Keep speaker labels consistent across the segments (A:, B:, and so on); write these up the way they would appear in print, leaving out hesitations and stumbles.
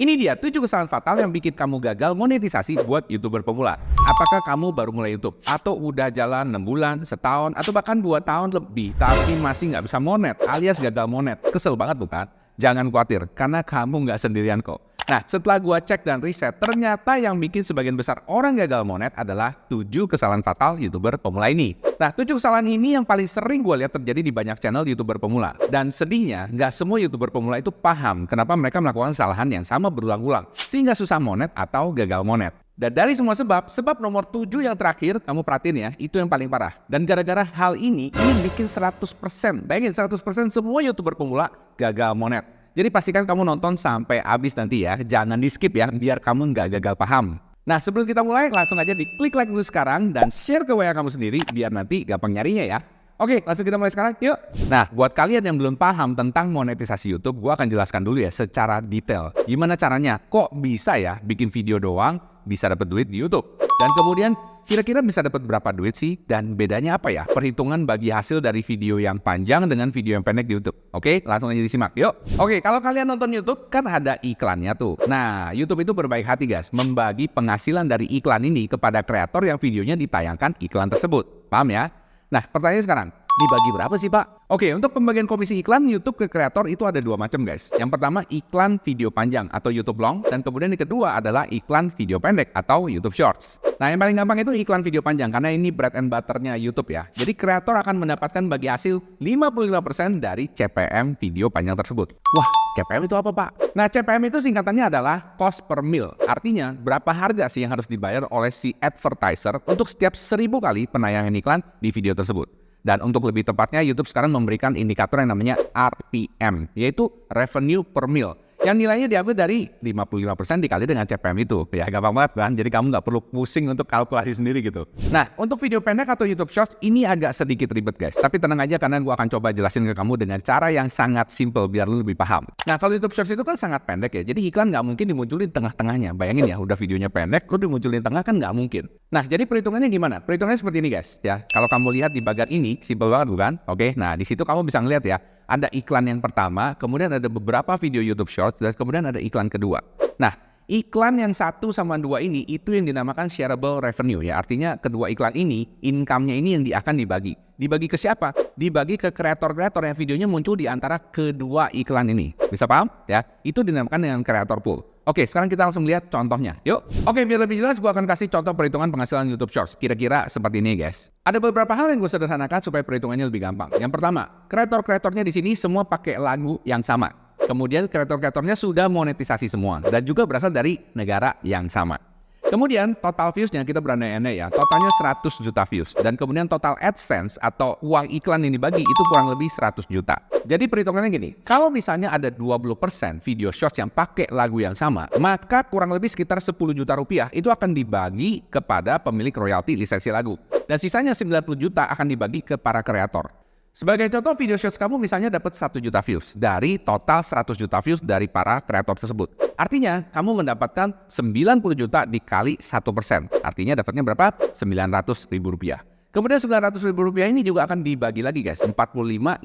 A: ini dia 7 kesalahan fatal yang bikin kamu gagal monetisasi buat YouTuber pemula. Apakah kamu baru mulai YouTube? Atau udah jalan 6 bulan, setahun, atau bahkan 2 tahun lebih tapi masih nggak bisa monet alias gagal monet? Kesel banget bukan? Jangan khawatir, karena kamu nggak sendirian kok. Nah, setelah gua cek dan riset, ternyata yang bikin sebagian besar orang gagal monet adalah 7 kesalahan fatal YouTuber pemula ini. Nah, 7 kesalahan ini yang paling sering gua lihat terjadi di banyak channel YouTuber pemula. Dan sedihnya, nggak semua YouTuber pemula itu paham kenapa mereka melakukan kesalahan yang sama berulang-ulang, sehingga susah monet atau gagal monet. Dan dari semua sebab nomor 7 yang terakhir, kamu perhatiin ya, itu yang paling parah. Dan gara-gara hal ini bikin 100%, bayangin 100% semua YouTuber pemula gagal monet. Jadi pastikan kamu nonton sampai habis nanti ya, jangan di skip ya, biar kamu nggak gagal paham. Nah, sebelum kita mulai, langsung aja diklik like dulu sekarang dan share ke WA kamu sendiri, biar nanti gampang nyarinya ya. Oke, langsung kita mulai sekarang, yuk. Nah, buat kalian yang belum paham tentang monetisasi YouTube, gua akan jelaskan dulu ya secara detail. Gimana caranya, kok bisa ya bikin video doang bisa dapat duit di YouTube? Dan kemudian kira-kira bisa dapat berapa duit sih? Dan bedanya apa ya? Perhitungan bagi hasil dari video yang panjang dengan video yang pendek di YouTube. Oke, langsung aja disimak. Yuk. Oke, kalau kalian nonton YouTube kan ada iklannya tuh. Nah, YouTube itu berbaik hati guys, membagi penghasilan dari iklan ini kepada kreator yang videonya ditayangkan iklan tersebut. Paham ya? Nah, pertanyaannya sekarang, dibagi berapa sih Pak? Oke, untuk pembagian komisi iklan YouTube ke kreator itu ada 2 macam guys. Yang pertama iklan video panjang atau YouTube Long, dan kemudian yang kedua adalah iklan video pendek atau YouTube Shorts. Nah, yang paling gampang itu iklan video panjang karena ini bread and butternya YouTube ya. Jadi kreator akan mendapatkan bagi hasil 55% dari CPM video panjang tersebut. Wah, CPM itu apa Pak? Nah, CPM itu singkatannya adalah cost per mil. Artinya berapa harga sih yang harus dibayar oleh si advertiser untuk setiap 1000 kali penayangan iklan di video tersebut. Dan untuk lebih tepatnya, YouTube sekarang memberikan indikator yang namanya RPM, yaitu Revenue per Mil, yang nilainya diambil dari 55% dikali dengan CPM itu. Ya gampang banget kan, jadi kamu nggak perlu pusing untuk kalkulasi sendiri gitu. Nah, untuk video pendek atau YouTube Shorts ini agak sedikit ribet guys. Tapi tenang aja karena gua akan coba jelasin ke kamu dengan cara yang sangat simple biar lu lebih paham. Nah, kalau YouTube Shorts itu kan sangat pendek ya, jadi iklan nggak mungkin dimunculin di tengah-tengahnya. Bayangin ya, udah videonya pendek, lu dimunculin di tengah kan nggak mungkin. Nah, jadi perhitungannya gimana? Perhitungannya seperti ini guys ya. Kalau kamu lihat di bagian ini, simple banget bukan? Oke, nah di situ kamu bisa ngeliat ya, ada iklan yang pertama, kemudian ada beberapa video YouTube Shorts, dan kemudian ada iklan kedua. Nah, iklan yang 1 sama 2 ini itu yang dinamakan shareable revenue ya. Artinya kedua iklan ini, income-nya ini yang akan dibagi. Dibagi ke siapa? Dibagi ke kreator-kreator yang videonya muncul di antara kedua iklan ini. Bisa paham? Ya, itu dinamakan dengan creator pool. Oke, sekarang kita langsung lihat contohnya. Yuk. Oke, biar lebih jelas gue akan kasih contoh perhitungan penghasilan YouTube Shorts. Kira-kira seperti ini guys. Ada beberapa hal yang gue sederhanakan supaya perhitungannya lebih gampang. Yang pertama, kreator-kreatornya di sini semua pakai lagu yang sama. Kemudian kreator-kreatornya sudah monetisasi semua dan juga berasal dari negara yang sama. Kemudian total viewsnya kita berandai-andai ya, totalnya 100 juta views. Dan kemudian total AdSense atau uang iklan yang dibagi itu kurang lebih 100 juta. Jadi perhitungannya gini, kalau misalnya ada 20% video shorts yang pakai lagu yang sama, maka kurang lebih sekitar 10 juta rupiah itu akan dibagi kepada pemilik royalti lisensi lagu. Dan sisanya 90 juta akan dibagi ke para kreator. Sebagai contoh, video shorts kamu misalnya dapat 1 juta views dari total 100 juta views dari para kreator tersebut. Artinya, kamu mendapatkan 90 juta dikali 1%. Artinya dapatnya berapa? 900 ribu rupiah. Kemudian 900 ribu rupiah ini juga akan dibagi lagi guys, 45-55.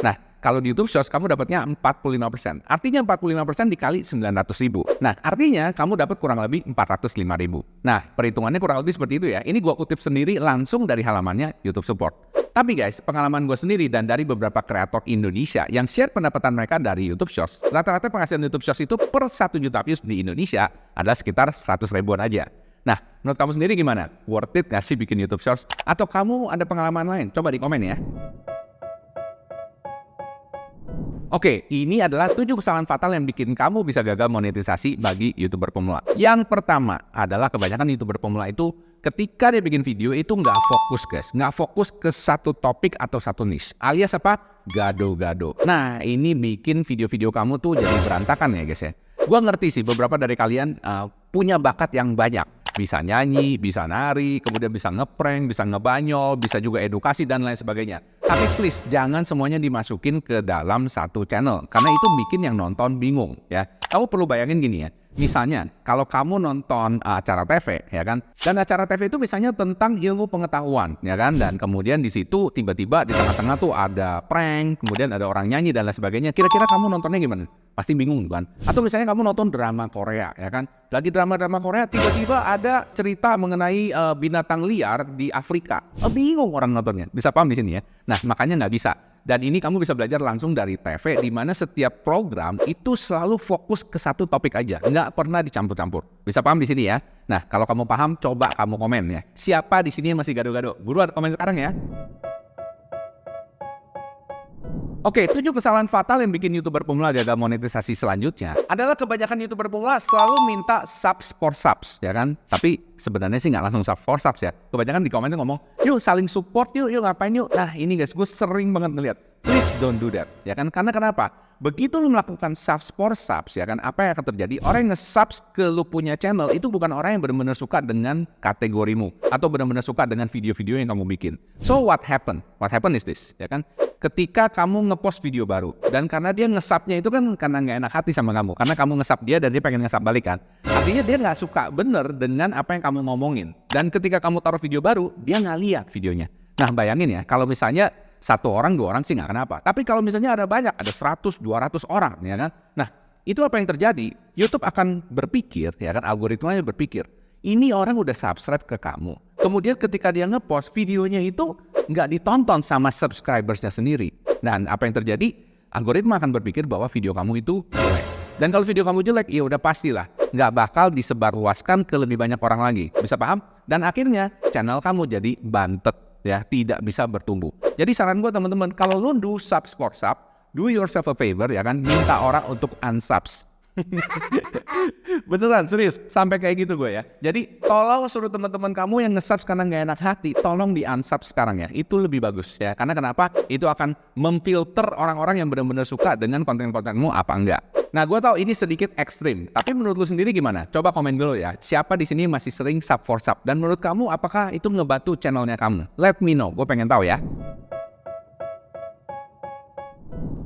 A: Nah, kalau di YouTube Shorts kamu dapatnya 45%. Artinya 45% dikali 900 ribu. Nah, artinya kamu dapat kurang lebih 405 ribu. Nah, perhitungannya kurang lebih seperti itu ya. Ini gua kutip sendiri langsung dari halamannya YouTube Support. Tapi guys, pengalaman gue sendiri dan dari beberapa kreator Indonesia yang share pendapatan mereka dari YouTube Shorts, rata-rata penghasilan YouTube Shorts itu per 1 juta views di Indonesia adalah sekitar 100 ribuan aja. Nah, menurut kamu sendiri gimana? Worth it gak sih bikin YouTube Shorts? Atau kamu ada pengalaman lain? Coba di komen ya. Oke, ini adalah 7 kesalahan fatal yang bikin kamu bisa gagal monetisasi bagi YouTuber pemula. Yang pertama adalah kebanyakan YouTuber pemula itu ketika dia bikin video itu nggak fokus guys. Nggak fokus ke satu topik atau satu niche. Alias apa? Gado-gado. Nah, ini bikin video-video kamu tuh jadi berantakan ya guys ya. Gua ngerti sih beberapa dari kalian punya bakat yang banyak. Bisa nyanyi, bisa nari, kemudian bisa ngeprank, bisa ngebanyol, bisa juga edukasi dan lain sebagainya. Tapi please jangan semuanya dimasukin ke dalam satu channel karena itu bikin yang nonton bingung ya. Kamu perlu bayangin gini ya. Misalnya, kalau kamu nonton acara TV, ya kan, dan acara TV itu misalnya tentang ilmu pengetahuan, ya kan, dan kemudian di situ tiba-tiba di tengah-tengah tuh ada prank, kemudian ada orang nyanyi dan lain sebagainya. Kira-kira kamu nontonnya gimana? Pasti bingung kan? Atau misalnya kamu nonton drama Korea, ya kan, lagi drama-drama Korea, tiba-tiba ada cerita mengenai binatang liar di Afrika. Bingung orang nontonnya. Bisa paham di sini ya? Nah, makanya nggak bisa. Dan ini kamu bisa belajar langsung dari TV, di mana setiap program itu selalu fokus ke satu topik aja, nggak pernah dicampur-campur. Bisa paham di sini ya? Nah, kalau kamu paham, coba kamu komen ya. Siapa di sini yang masih gado-gado? Buruan komen sekarang ya. Oke, 7 kesalahan fatal yang bikin YouTuber pemula gagal monetisasi selanjutnya adalah kebanyakan YouTuber pemula selalu minta subs for subs, ya kan? Tapi sebenarnya sih nggak langsung subs for subs ya. Kebanyakan di komen tuh ngomong, yuk saling support yuk ngapain yuk. Nah ini guys, gue sering banget ngeliat. Please don't do that, ya kan? Karena kenapa? Begitu lu melakukan subs for subs, ya kan? Apa yang akan terjadi? Orang yang nge-subs ke lu punya channel itu bukan orang yang benar-benar suka dengan kategorimu atau benar-benar suka dengan video-video yang kamu bikin. So what happened? What happened is this, ya kan? Ketika kamu ngepost video baru dan karena dia nge-subnya itu kan karena nggak enak hati sama kamu, karena kamu nge-sub dia dan dia pengen nge-sub balik kan, artinya dia nggak suka bener dengan apa yang kamu ngomongin. Dan ketika kamu taruh video baru, dia nggak lihat videonya. Nah bayangin ya, kalau misalnya satu orang, dua orang sih nggak kenapa, tapi kalau misalnya ada banyak, ada 100, 200 orang, ya kan, nah itu apa yang terjadi? YouTube akan berpikir, ya kan, algoritmanya berpikir, ini orang udah subscribe ke kamu. Kemudian ketika dia ngepost videonya itu nggak ditonton sama subscribersnya sendiri. Dan apa yang terjadi? Algoritma akan berpikir bahwa video kamu itu jelek. Dan kalau video kamu jelek, ya udah pastilah nggak bakal disebarluaskan ke lebih banyak orang lagi. Bisa paham? Dan akhirnya channel kamu jadi bantet, ya, tidak bisa bertumbuh. Jadi saran gue teman-teman, kalau lu do subs for sub, do yourself a favor, ya kan, minta orang untuk unsubs. Beneran serius sampai kayak gitu gue ya. Jadi tolong suruh teman-teman kamu yang nge-subs karena nggak enak hati, tolong di unsub sekarang ya. Itu lebih bagus ya. Karena kenapa? Itu akan memfilter orang-orang yang benar-benar suka dengan konten-kontenmu apa enggak. Nah, gue tahu ini sedikit ekstrim, tapi menurut lu sendiri gimana? Coba komen dulu ya. Siapa di sini masih sering sub for sub? Dan menurut kamu apakah itu ngebantu channelnya kamu? Let me know. Gue pengen tahu ya.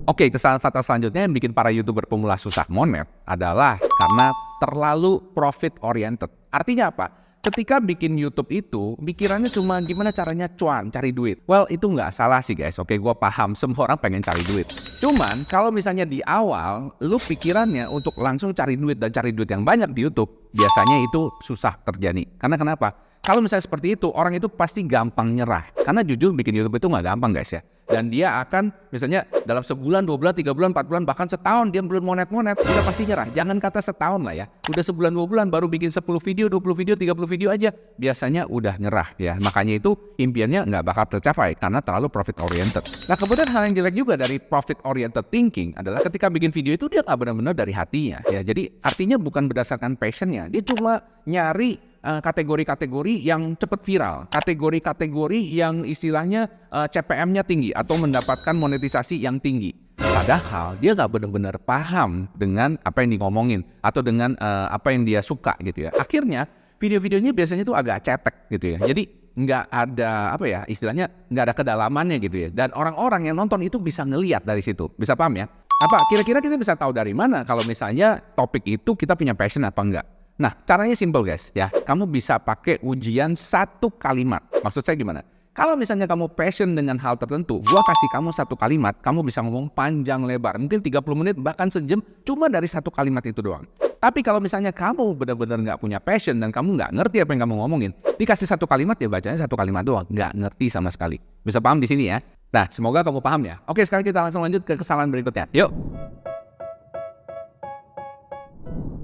A: Oke, kesalahan fatal selanjutnya yang bikin para YouTuber pemula susah monet adalah karena terlalu profit oriented. Artinya apa? Ketika bikin YouTube itu, pikirannya cuma gimana caranya cuan, cari duit. Well, itu nggak salah sih guys. Oke, gue paham semua orang pengen cari duit. Cuman, kalau misalnya di awal, lu pikirannya untuk langsung cari duit dan cari duit yang banyak di YouTube, biasanya itu susah terjadi. Karena kenapa? Kalau misalnya seperti itu, orang itu pasti gampang nyerah. Karena jujur bikin YouTube itu nggak gampang guys ya. Dan dia akan misalnya dalam sebulan, 2 bulan, 3 bulan, 4 bulan, bahkan setahun dia belum monet-monet, udah pasti nyerah. Jangan kata setahun lah ya. Udah sebulan, 2 bulan baru bikin 10 video, 20 video, 30 video aja, biasanya udah nyerah ya. Makanya itu impiannya nggak bakal tercapai karena terlalu profit oriented. Nah kemudian hal yang jelek juga dari profit oriented thinking adalah ketika bikin video itu dia nggak benar-benar dari hatinya ya. Jadi artinya bukan berdasarkan passionnya, dia cuma nyari kategori-kategori yang cepat viral, kategori-kategori yang istilahnya CPM-nya tinggi atau mendapatkan monetisasi yang tinggi. Padahal dia nggak benar-benar paham dengan apa yang ngomongin atau dengan apa yang dia suka gitu ya. Akhirnya video-videonya biasanya tuh agak cetek gitu ya. Jadi nggak ada apa ya istilahnya nggak ada kedalamannya gitu ya. Dan orang-orang yang nonton itu bisa ngelihat dari situ. Bisa paham ya? Apa kira-kira kita bisa tahu dari mana kalau misalnya topik itu kita punya passion apa enggak? Nah, caranya simple guys ya. Kamu bisa pakai ujian satu kalimat. Maksud saya gimana? Kalau misalnya kamu passion dengan hal tertentu, gua kasih kamu satu kalimat, kamu bisa ngomong panjang lebar. Mungkin 30 menit, bahkan sejam, cuma dari satu kalimat itu doang. Tapi kalau misalnya kamu benar-benar nggak punya passion dan kamu nggak ngerti apa yang kamu ngomongin, dikasih satu kalimat ya bacanya satu kalimat doang. Nggak ngerti sama sekali. Bisa paham di sini ya? Nah, semoga kamu paham ya. Oke, sekarang kita langsung lanjut ke kesalahan berikutnya. Yuk!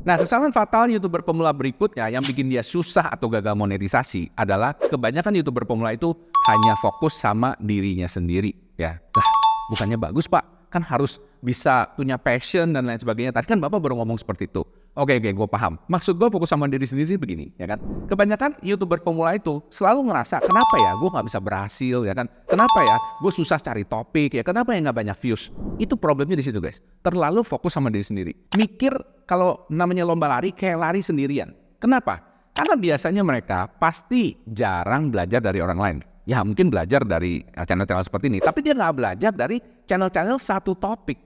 A: Nah, kesalahan fatal YouTuber pemula berikutnya yang bikin dia susah atau gagal monetisasi adalah kebanyakan YouTuber pemula itu hanya fokus sama dirinya sendiri. Ya, lah, bukannya bagus Pak, kan harus bisa punya passion dan lain sebagainya. Tadi kan Bapak baru ngomong seperti itu. Oke, gue paham. Maksud gue fokus sama diri sendiri sih begini, ya kan? Kebanyakan YouTuber pemula itu selalu ngerasa, kenapa ya gue nggak bisa berhasil, ya kan? Kenapa ya gue susah cari topik, ya? Kenapa ya nggak banyak views? Itu problemnya di situ guys. Terlalu fokus sama diri sendiri. Mikir kalau namanya lomba lari kayak lari sendirian. Kenapa? Karena biasanya mereka pasti jarang belajar dari orang lain. Ya mungkin belajar dari channel-channel seperti ini, tapi dia nggak belajar dari channel-channel satu topik.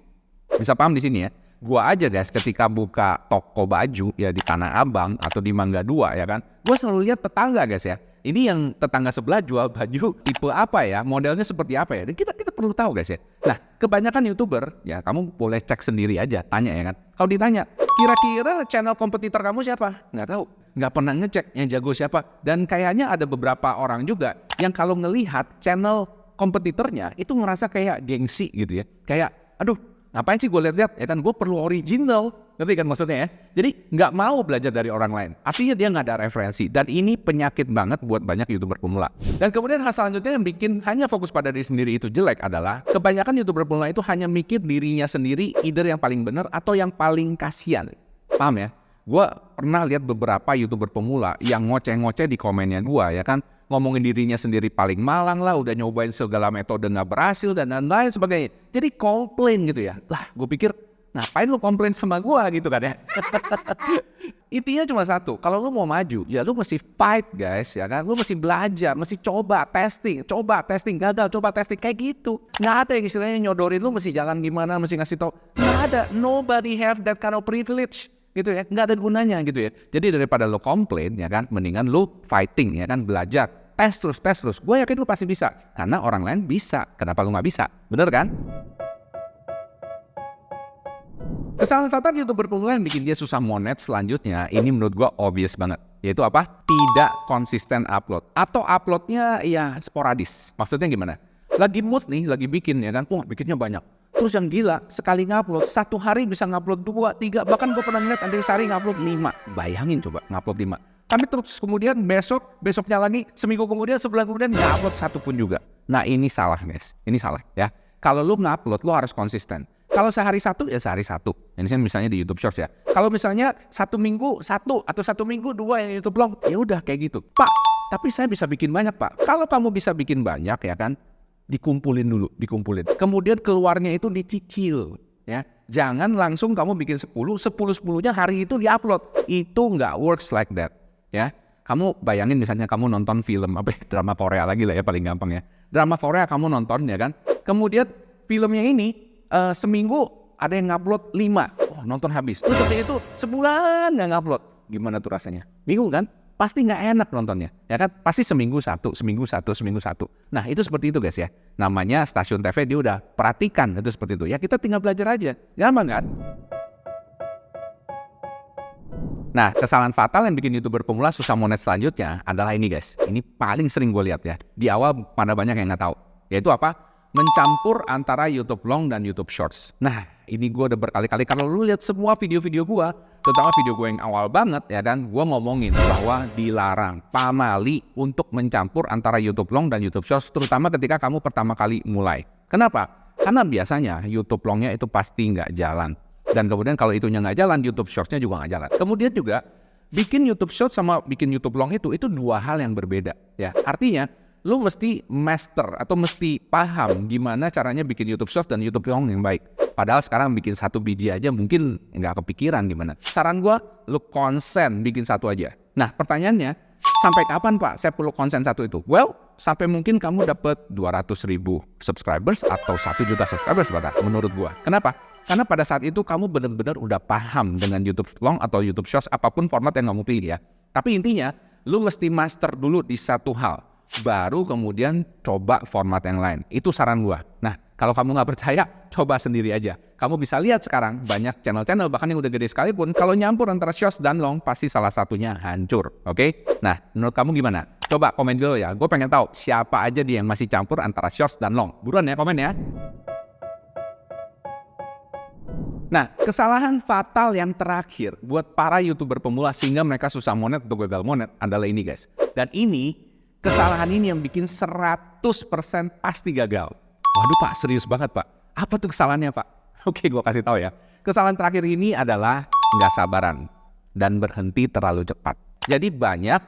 A: Bisa paham di sini ya? Gua aja guys ketika buka toko baju ya di Tanah Abang atau di Mangga 2 ya kan, gua selalu lihat tetangga guys ya. Ini yang tetangga sebelah jual baju tipe apa ya, modelnya seperti apa ya. Dan kita perlu tahu guys ya. Nah, kebanyakan YouTuber ya kamu boleh cek sendiri aja, tanya ya kan. Kalau ditanya, kira-kira channel kompetitor kamu siapa? Nggak tahu, nggak pernah ngecek yang jago siapa. Dan kayaknya ada beberapa orang juga yang kalau ngelihat channel kompetitornya itu ngerasa kayak gengsi gitu ya. Kayak, aduh, ngapain sih gue lihat-lihat? Ya kan gue perlu original, ngerti kan maksudnya ya? Jadi nggak mau belajar dari orang lain. Artinya dia nggak ada referensi. Dan ini penyakit banget buat banyak YouTuber pemula. Dan kemudian hal selanjutnya yang bikin hanya fokus pada diri sendiri itu jelek adalah kebanyakan YouTuber pemula itu hanya mikir dirinya sendiri, either yang paling benar atau yang paling kasihan. Paham ya? Gue pernah lihat beberapa YouTuber pemula yang ngoceh-ngoceh di komennya gue ya kan. Ngomongin dirinya sendiri paling malang lah, udah nyobain segala metode nggak berhasil dan lain-lain sebagainya. Jadi komplain gitu ya. Lah gue pikir ngapain lu komplain sama gue gitu kan ya. Intinya cuma satu, kalau lu mau maju ya lu mesti fight guys ya kan. Lu mesti belajar, mesti coba testing, gagal, coba testing kayak gitu. Nggak ada yang istilahnya nyodorin lu mesti jalan gimana, mesti ngasih tau. Nggak ada, nobody have that kind of privilege. Gitu ya, nggak ada gunanya gitu ya. Jadi daripada lo komplain ya kan, mendingan lo fighting ya kan, belajar, tes terus. Gue yakin lo pasti bisa, karena orang lain bisa. Kenapa lo nggak bisa? Bener kan? Kesalahan fatal YouTuber pemula yang bikin dia susah monet selanjutnya, ini menurut gue obvious banget. Yaitu apa? Tidak konsisten upload. Atau uploadnya ya sporadis. Maksudnya gimana? Lagi mood nih, lagi bikin ya kan, wah bikinnya banyak. Terus yang gila, sekali ngupload, satu hari bisa ngupload 2, 3, bahkan gue pernah ngeliat ada yang sehari ngupload 5. Bayangin coba, ngupload 5. Tapi terus kemudian besoknya lagi, seminggu kemudian, sebulan kemudian ngupload satu pun juga. Nah ini salah guys, ini salah ya. Kalau lu ngupload, lu harus konsisten. Kalau sehari satu, ya sehari satu. Ini misalnya di YouTube Shorts ya. Kalau misalnya satu minggu satu, atau satu minggu 2 yang YouTube Long, ya udah kayak gitu. Pak, tapi saya bisa bikin banyak pak. Kalau kamu bisa bikin banyak ya kan, dikumpulin dulu. Kemudian keluarnya itu dicicil ya. Jangan langsung kamu bikin 10-10-nya hari itu diupload. Itu nggak works like that ya. Kamu bayangin misalnya kamu nonton film drama Korea lagi lah ya paling gampang ya. Drama Korea kamu nonton ya kan. Kemudian filmnya ini seminggu ada yang ngupload 5. Oh, nonton habis. Terus seperti itu sebulan nggak ngupload. Gimana tuh rasanya? Bingung kan? Pasti nggak enak nontonnya, ya kan? Pasti seminggu satu. Nah itu seperti itu guys ya. Namanya stasiun TV dia udah perhatikan itu seperti itu. Ya kita tinggal belajar aja, gampang kan? Nah kesalahan fatal yang bikin YouTuber pemula susah monet selanjutnya adalah ini guys. Ini paling sering gue lihat ya. Di awal pada banyak yang nggak tahu. Yaitu apa? Mencampur antara YouTube Long dan YouTube Shorts. Nah ini gue udah berkali-kali, kalau lu lihat semua video-video gue, terutama video gue yang awal banget ya kan, gue ngomongin bahwa dilarang pamali untuk mencampur antara YouTube Long dan YouTube Shorts, terutama ketika kamu pertama kali mulai. Kenapa? Karena biasanya YouTube Longnya itu pasti nggak jalan. Dan kemudian kalau itunya nggak jalan, YouTube Shortsnya juga nggak jalan. Kemudian juga bikin YouTube Shorts sama bikin YouTube Long itu dua hal yang berbeda ya. Artinya lu mesti master atau mesti paham gimana caranya bikin YouTube Shorts dan YouTube Long yang baik. Padahal sekarang bikin satu biji aja mungkin nggak kepikiran gimana. Saran gua, lu konsen bikin satu aja. Nah pertanyaannya, sampai kapan Pak saya perlu konsen satu itu? Well, sampai mungkin kamu dapat 200.000 subscribers atau 1 juta subscribers bahkan menurut gua. Kenapa? Karena pada saat itu kamu benar-benar udah paham dengan YouTube Long atau YouTube Shorts, apapun format yang kamu pilih ya. Tapi intinya, lu mesti master dulu di satu hal. Baru kemudian coba format yang lain. Itu saran gua. Nah, kalau kamu nggak percaya, coba sendiri aja. Kamu bisa lihat sekarang banyak channel-channel bahkan yang udah gede sekalipun, kalau nyampur antara Shorts dan Long pasti salah satunya hancur. Oke? Nah, menurut kamu gimana? Coba komen dulu ya. Gue pengen tahu siapa aja dia yang masih campur antara Shorts dan Long. Buruan ya komen ya. Nah, kesalahan fatal yang terakhir buat para YouTuber pemula sehingga mereka susah monet atau gagal monet adalah ini guys. Dan kesalahan ini yang bikin 100% pasti gagal. Waduh Pak, serius banget Pak. Apa tuh kesalahannya Pak? Oke, gue kasih tahu ya. Kesalahan terakhir ini adalah nggak sabaran dan berhenti terlalu cepat. Jadi banyak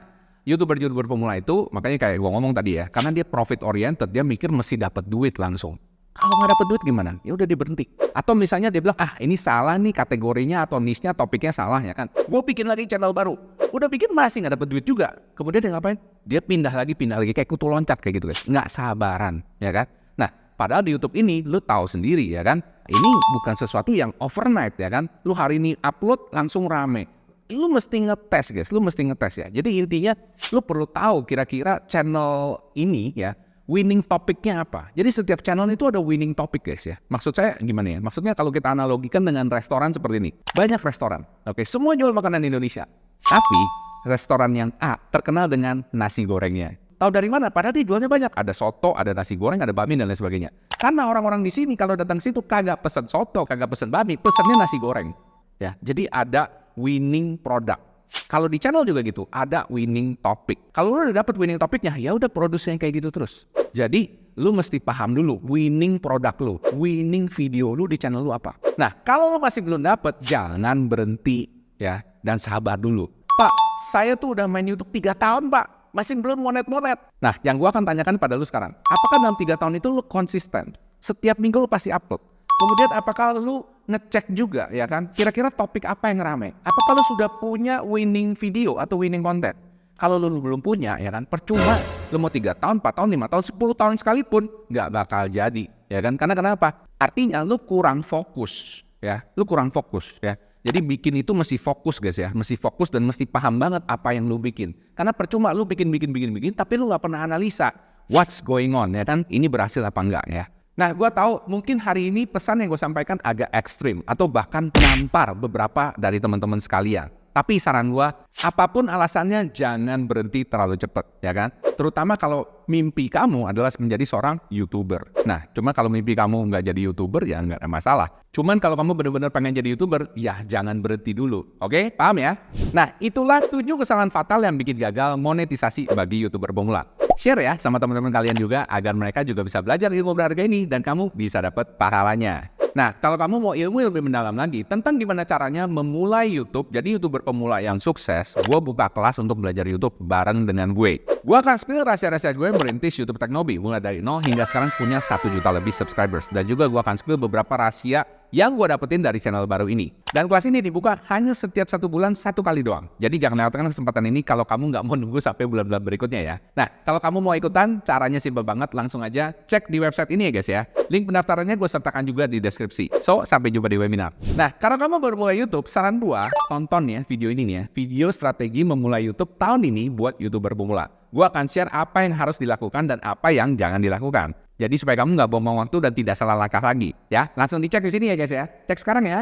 A: YouTuber pemula itu, makanya kayak gue ngomong tadi ya, karena dia profit oriented, dia mikir mesti dapat duit langsung. Kalau nggak dapet duit gimana? Ya udah dia berhenti. Atau misalnya dia bilang, ini salah nih kategorinya atau niche-nya, topiknya salah ya kan. Gue bikin lagi channel baru. Udah bikin masih nggak dapet duit juga. Kemudian dia ngapain? Dia pindah lagi kayak kutu loncat kayak gitu guys. Nggak sabaran ya kan. Nah Padahal di YouTube ini lu tahu sendiri ya kan, ini bukan sesuatu yang overnight ya kan. Lu hari ini upload langsung rame. Lu mesti ngetes guys, lu mesti ngetes ya. Jadi intinya lu perlu tahu kira-kira channel ini ya winning topiknya apa. Jadi setiap channel itu ada winning topic guys ya. Maksud saya gimana ya? Maksudnya kalau kita analogikan dengan restoran seperti ini. Banyak restoran, oke, semua jual makanan Indonesia. Tapi restoran yang A terkenal dengan nasi gorengnya. Tahu dari mana? Padahal dia jualnya banyak. Ada soto, ada nasi goreng, ada bami dan lain sebagainya. Karena orang-orang di sini kalau datang ke situ kagak pesen soto, kagak pesen bami, pesennya nasi goreng. Ya, jadi ada winning product. Kalau di channel juga gitu, ada winning topic. Kalau lu udah dapet winning topicnya, ya udah produksinya kayak gitu terus. Jadi lu mesti paham dulu winning product lu, winning video lu di channel lu apa. Nah, kalau lu masih belum dapet, jangan berhenti ya dan sabar dulu. Pak, saya tuh udah main YouTube 3 tahun, Pak. Masih belum monet-monet. Nah, yang gua akan tanyakan pada lu sekarang, apakah dalam 3 tahun itu lu konsisten? Setiap minggu lu pasti upload. Kemudian apakah lu ngecek juga ya kan, kira-kira topik apa yang rame? Apakah lu sudah punya winning video atau winning content? Kalau lu belum punya ya kan, percuma lu mau 3 tahun, 4 tahun, 5 tahun, 10 tahun sekalipun nggak bakal jadi ya kan. Karena kenapa? Artinya lu kurang fokus ya, lu kurang fokus ya. Jadi bikin itu mesti fokus guys ya, mesti fokus dan mesti paham banget apa yang lu bikin. Karena percuma lu bikin, tapi lu nggak pernah analisa what's going on ya kan, ini berhasil apa enggak ya. Nah, gue tahu mungkin hari ini pesan yang gue sampaikan agak ekstrim atau bahkan nampar beberapa dari teman-teman sekalian. Tapi saran gue, apapun alasannya jangan berhenti terlalu cepat ya kan. Terutama kalau mimpi kamu adalah menjadi seorang YouTuber. Nah, cuma kalau mimpi kamu nggak jadi YouTuber ya nggak ada masalah. Cuman kalau kamu benar-benar pengen jadi YouTuber, ya jangan berhenti dulu. Oke, paham ya? Nah, itulah 7 kesalahan fatal yang bikin gagal monetisasi bagi YouTuber pemula. Share ya sama teman-teman kalian juga agar mereka juga bisa belajar ilmu berharga ini dan kamu bisa dapat pahalanya. Nah, kalau kamu mau ilmu lebih mendalam lagi tentang gimana caranya memulai YouTube, jadi YouTuber pemula yang sukses, gue buka kelas untuk belajar YouTube bareng dengan gue. Gue akan spill rahasia-rahasia gue merintis YouTube Teknobi, mulai dari 0 hingga sekarang punya 1 juta lebih subscribers. Dan juga gue akan spill beberapa rahasia yang gue dapetin dari channel baru ini. Dan kelas ini dibuka hanya setiap 1 bulan 1 kali doang. Jadi jangan lewatkan kesempatan ini kalau kamu nggak mau nunggu sampai bulan-bulan berikutnya ya. Nah, kalau kamu mau ikutan, caranya simple banget. Langsung aja cek di website ini ya guys ya. Link pendaftarannya gue sertakan juga di deskripsi. So, sampai jumpa di webinar. Nah, kalau kamu baru mulai YouTube, saran gue, tonton ya video ini nih ya. Video strategi memulai YouTube tahun ini buat YouTuber pemula. Gue akan share apa yang harus dilakukan dan apa yang jangan dilakukan. Jadi supaya kamu nggak buang waktu dan tidak salah langkah lagi ya. Langsung dicek di sini ya guys ya. Cek sekarang ya.